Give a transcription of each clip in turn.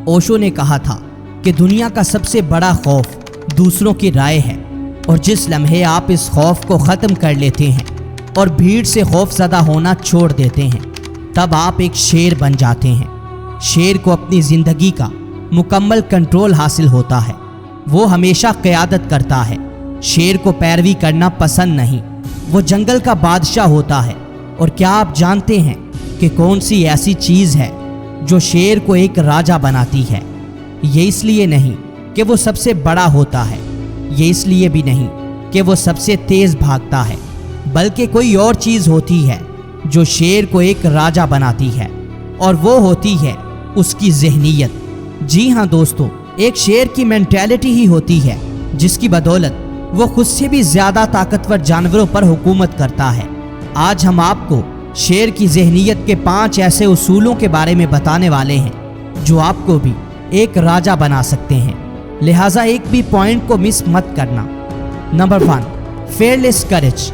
ओशो ने कहा था कि दुनिया का सबसे बड़ा खौफ दूसरों की राय है, और जिस लम्हे आप इस खौफ को ख़त्म कर लेते हैं और भीड़ से खौफज़दा होना छोड़ देते हैं, तब आप एक शेर बन जाते हैं। शेर को अपनी ज़िंदगी का मुकम्मल कंट्रोल हासिल होता है। वो हमेशा क़यादत करता है। शेर को पैरवी करना पसंद नहीं। वो जंगल का बादशाह होता है। और क्या आप जानते हैं कि कौन सी ऐसी चीज़ है जो शेर को एक राजा बनाती है? ये इसलिए नहीं कि वो सबसे बड़ा होता है, ये इसलिए भी नहीं कि वो सबसे तेज़ भागता है, बल्कि कोई और चीज़ होती है जो शेर को एक राजा बनाती है, और वो होती है उसकी ज़हनियत। जी हाँ दोस्तों, एक शेर की मेंटालिटी ही होती है जिसकी बदौलत वो खुद से भी ज़्यादा ताकतवर जानवरों पर हुकूमत करता है। आज हम आपको शेर की ज़हनियत के 5 ऐसे उसूलों के बारे में बताने वाले हैं जो आपको भी एक राजा बना सकते हैं, लिहाजा एक भी पॉइंट को मिस मत करना। नंबर 1, फेयरलेस करेज।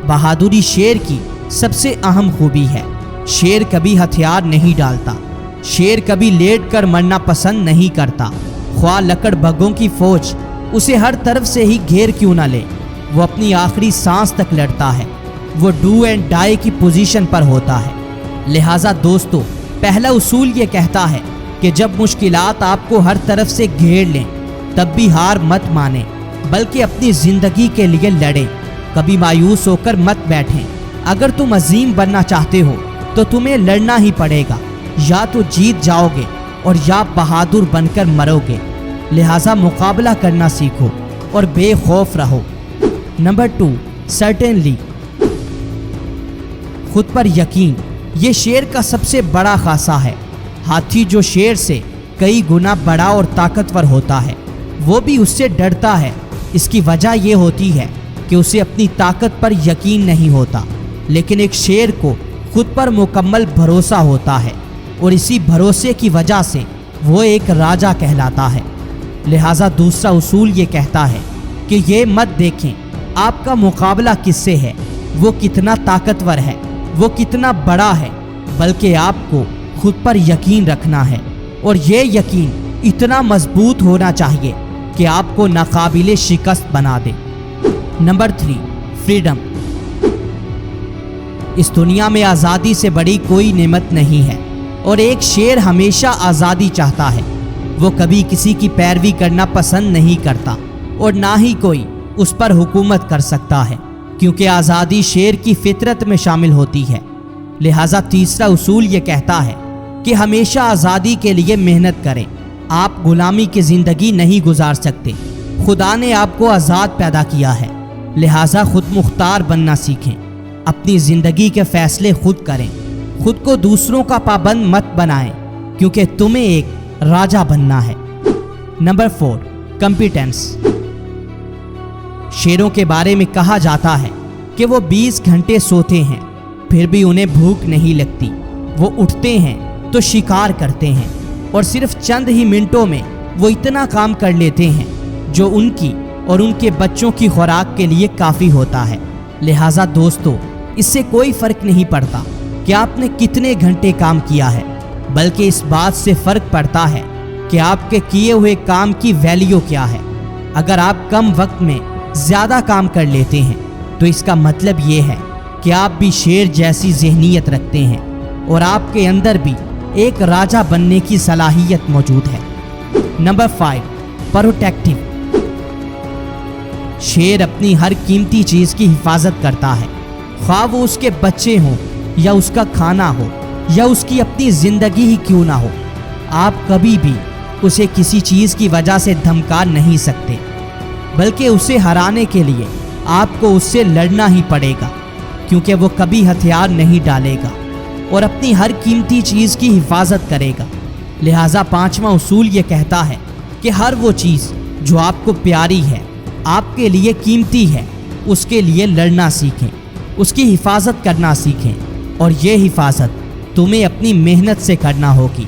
बहादुरी शेर की सबसे अहम खूबी है। शेर कभी हथियार नहीं डालता। शेर कभी लेट कर मरना पसंद नहीं करता। ख्वाह लकड़बग्घों की फौज उसे हर तरफ से ही घेर क्यों ना ले, वो अपनी आखिरी सांस तक लड़ता है। वो डू एंड डाई की पोजीशन पर होता है। लिहाजा दोस्तों, पहला उसूल ये कहता है कि जब मुश्किलात आपको हर तरफ से घेर लें, तब भी हार मत माने, बल्कि अपनी ज़िंदगी के लिए लड़ें। कभी मायूस होकर मत बैठें। अगर तुम अजीम बनना चाहते हो तो तुम्हें लड़ना ही पड़ेगा। या तो जीत जाओगे और या बहादुर बनकर मरोगे। लिहाजा मुकाबला करना सीखो और बेखौफ रहो। Number 2, certainly. खुद पर यकीन ये शेर का सबसे बड़ा खासा है। हाथी जो शेर से कई गुना बड़ा और ताकतवर होता है, वो भी उससे डरता है। इसकी वजह ये होती है कि उसे अपनी ताकत पर यकीन नहीं होता, लेकिन एक शेर को खुद पर मुकम्मल भरोसा होता है, और इसी भरोसे की वजह से वो एक राजा कहलाता है। लिहाजा दूसरा उसूल ये कहता है कि ये मत देखें आपका मुकाबला किससे है, वो कितना ताकतवर है, वो कितना बड़ा है, बल्कि आपको खुद पर यकीन रखना है, और ये यकीन इतना मजबूत होना चाहिए कि आपको नाकाबिले शिकस्त बना दे। Number 3, freedom. इस दुनिया में आज़ादी से बड़ी कोई नेमत नहीं है, और एक शेर हमेशा आज़ादी चाहता है। वो कभी किसी की पैरवी करना पसंद नहीं करता, और ना ही कोई उस पर हुकूमत कर सकता है, क्योंकि आज़ादी शेर की फितरत में शामिल होती है। लिहाजा तीसरा उसूल ये कहता है कि हमेशा आज़ादी के लिए मेहनत करें। आप गुलामी की ज़िंदगी नहीं गुजार सकते। खुदा ने आपको आज़ाद पैदा किया है, लिहाजा खुद मुख्तार बनना सीखें। अपनी ज़िंदगी के फ़ैसले खुद करें। खुद को दूसरों का पाबंद मत बनाएं, क्योंकि तुम्हें एक राजा बनना है। Number 4, competence. शेरों के बारे में कहा जाता है कि वो 20 घंटे सोते हैं, फिर भी उन्हें भूख नहीं लगती। वो उठते हैं तो शिकार करते हैं, और सिर्फ चंद ही मिनटों में वो इतना काम कर लेते हैं जो उनकी और उनके बच्चों की खुराक के लिए काफ़ी होता है। लिहाजा दोस्तों, इससे कोई फ़र्क नहीं पड़ता कि आपने कितने घंटे काम किया है, बल्कि इस बात से फ़र्क पड़ता है कि आपके किए हुए काम की वैल्यू क्या है। अगर आप कम वक्त में ज़्यादा काम कर लेते हैं, तो इसका मतलब ये है कि आप भी शेर जैसी ज़हनियत रखते हैं, और आपके अंदर भी एक राजा बनने की सलाहियत मौजूद है। Number 5, protective. शेर अपनी हर कीमती चीज़ की हिफाजत करता है, ख्वाह वो उसके बच्चे हों, या उसका खाना हो, या उसकी अपनी ज़िंदगी ही क्यों ना हो। आप कभी भी उसे किसी चीज़ की वजह से धमका नहीं सकते, बल्कि उसे हराने के लिए आपको उससे लड़ना ही पड़ेगा, क्योंकि वो कभी हथियार नहीं डालेगा और अपनी हर कीमती चीज़ की हिफाजत करेगा। लिहाजा 5वां उसूल ये कहता है कि हर वो चीज़ जो आपको प्यारी है, आपके लिए कीमती है, उसके लिए लड़ना सीखें, उसकी हिफाजत करना सीखें, और ये हिफाजत तुम्हें अपनी मेहनत से करना होगी।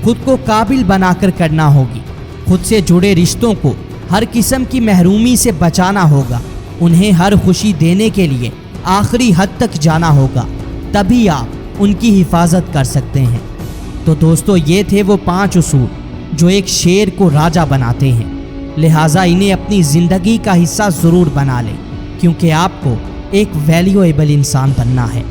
खुद को काबिल बनाकर करना होगी। खुद से जुड़े रिश्तों को हर किस्म की महरूमी से बचाना होगा। उन्हें हर खुशी देने के लिए आखिरी हद तक जाना होगा, तभी आप उनकी हिफाजत कर सकते हैं। تو دوستو یہ تھے وہ 5 اصول جو ایک شیر کو راجا بناتے ہیں، لہٰذا انہیں اپنی زندگی کا حصہ ضرور بنا لیں، کیونکہ آپ کو ایک ویلیویبل انسان بننا ہے۔